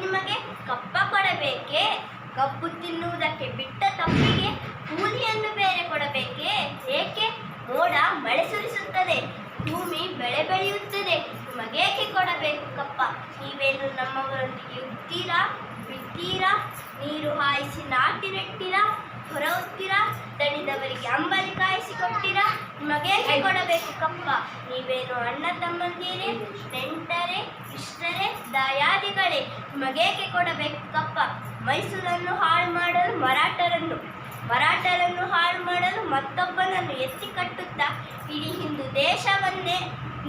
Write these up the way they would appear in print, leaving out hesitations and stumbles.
ನಿಮಗೆ ಕಪ್ಪ ಕೊಡಬೇಕೇ? ಕಬ್ಬು ತಿನ್ನುವುದಕ್ಕೆ ಬಿಟ್ಟ ತಪ್ಪಿಗೆ ಕೂಲಿಯನ್ನು ಬೇರೆ ಕೊಡಬೇಕೇ? ಏಕೆ? ಮೋಡ ಮಳೆ ಸುರಿಸುತ್ತದೆ, ಭೂಮಿ ಬೆಳೆ ಬೆಳೆಯುತ್ತದೆ, ನಿಮಗೇಕೆ ಕೊಡಬೇಕು ಕಪ್ಪ? ನೀವೇನು ನಮ್ಮವರೊಂದಿಗೆ ಉತ್ತೀರಾ, ಬಿತ್ತೀರಾ, ನೀರು ಹಾಯಿಸಿ ನಾಟಿ ನೆಟ್ಟಿರಾ, ಹೊರ ಹೊತ್ತೀರಾ, ದಣಿದವರಿಗೆ ಅಂಬಲಿ ಕಾಯಿಸಿ ಕೊಟ್ಟಿರಾ? ನಿಮಗೇಕೆ ಕೊಡಬೇಕು ಕಪ್ಪ? ನೀವೇನು ಅಣ್ಣ ತಮ್ಮಂದಿರೇ, ನೆಂಟರೇ, ಇಷ್ಟರೇ, ದಾಯಾದಿಗಳೇ? ನಿಮಗೇಕೆ ಕೊಡಬೇಕು ಕಪ್ಪ? ಮೈಸೂರನ್ನು ಹಾಳು ಮಾಡಲು ಮರಾಠರನ್ನು ಹಾಳು ಮಾಡಲು ಮತ್ತೊಬ್ಬನನ್ನು ಎತ್ತಿ ಕಟ್ಟುತ್ತಾ ಇಡೀ ಹಿಂದೂ ದೇಶವನ್ನೇ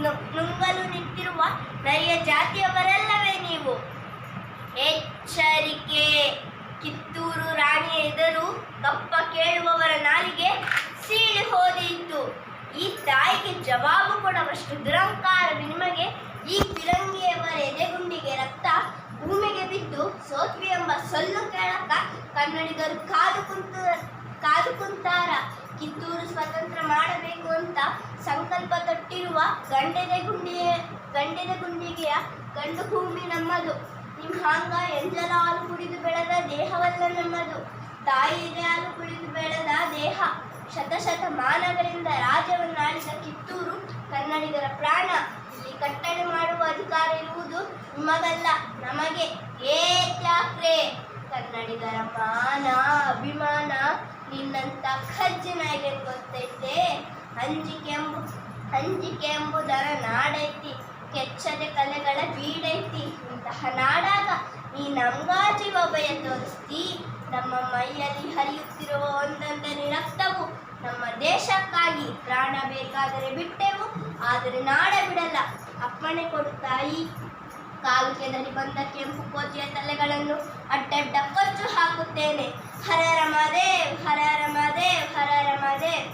ನುಂಗಲು ನಿಂತಿರುವ ನರಿಯ ಜಾತಿಯವರಲ್ಲವೇ ನೀವು? ಎಚ್ಚರಿಕೆ! ಕಿತ್ತೂರು ರಾಣಿಯ ಎದುರು ಕಪ್ಪ ಕೇಳುವವರ ನಾಲಿಗೆ ಸೀಳಿ ಹೋದೀತು. ಈ ತಾಯಿಗೆ ಜವಾಬು ಕೊಡುವಷ್ಟು ದುರಂಕಾರ ನಿಮಗೆ? ಈ ಫಿರಂಗಿಯವರ ಎದೆಗುಂಡಿಗೆ ರಕ್ತ ಭೂಮಿಗೆ ಬಿದ್ದು ಸೋತ್ವಿ ಎಂಬ ಸೊಲ್ಲು ಕೇಳಕ ಕನ್ನಡಿಗರು ಕಾದು ಕುಂತಾರ. ಕಿತ್ತೂರು ಸ್ವತಂತ್ರ ಮಾಡಬೇಕು ಅಂತ ಸಂಕಲ್ಪ ತೊಟ್ಟಿರುವ ಗಂಡೆದ ಗುಂಡಿಗೆಯ ಗಂಡು ಭೂಮಿ ನಮ್ಮದು. ನಿಮ್ಮ ಹಾಂಗ ಎಂಜಲ ಹಾಲು ಕುಡಿದು ಬೆಳೆದ ದೇಹವಲ್ಲ ನಮ್ಮದು. ತಾಯಿಗೆ ಹಾಲು ಕುಡಿದು ಬೆಳೆದ ದೇಹ. ಶತಶತಮಾನಗಳಿಂದ ರಾಜ್ಯವನ್ನು ಆಳಿದ ಕಿತ್ತೂರು ಕನ್ನಡಿಗರ ಪ್ರಾಣ. ಇಲ್ಲಿ ಕಟ್ಟಳೆ ಮಾಡುವ ಅಧಿಕಾರ ಇರುವುದು ನಿಮಗಲ್ಲ, ನಮಗೆ. ಏತ್ಯಾಕ್ರೆ? ಕನ್ನಡಿಗರ ಮಾನ ಅಭಿಮಾನ ನಿನ್ನಂತ ಖಜ್ಜಿ ನಾಯಿಗೆ ಗೊತ್ತೈತೆ? ಅಂಜಿಕೆ ಎಂಬುದರ ನಾಡೈತಿ, ಕೆಚ್ಚದೆ ಕಲೆಗಳ ಬೀಡೈತಿ. ಇಂತಹ ನಾಡಾಗ ನೀ ನಮ್ಗ ಜೀವ ಭಯ ತೋರಿಸ್ತಿ. ನಮ್ಮ ಮೈಯಲ್ಲಿ ಹರಿಯುತ್ತಿರುವ ಒಂದೊಂದನೇ ರಕ್ತವು ನಮ್ಮ ದೇಶಕ್ಕಾಗಿ. ಪ್ರಾಣ ಬೇಕಾದರೆ ಬಿಟ್ಟೆವು, ಆದರೆ ನಾಡ ಬಿಡಲ್ಲ. ಅಪ್ಪಣೆ ಕೊಡು ತಾಯಿ. ಕಾಲು ಕೆದರಿ ಬಂದ ಕೆಂಪು ಕೋತಿಯ ತಲೆಗಳನ್ನು ಅಡ್ಡಡ್ಡ ಕೊಚ್ಚು ಹಾಕುತ್ತೇನೆ. ಹರ ರಮಾದೇವ್, ಹರ ರಮಾದೇವ್, ಹರ ರಮಾದೇವ್.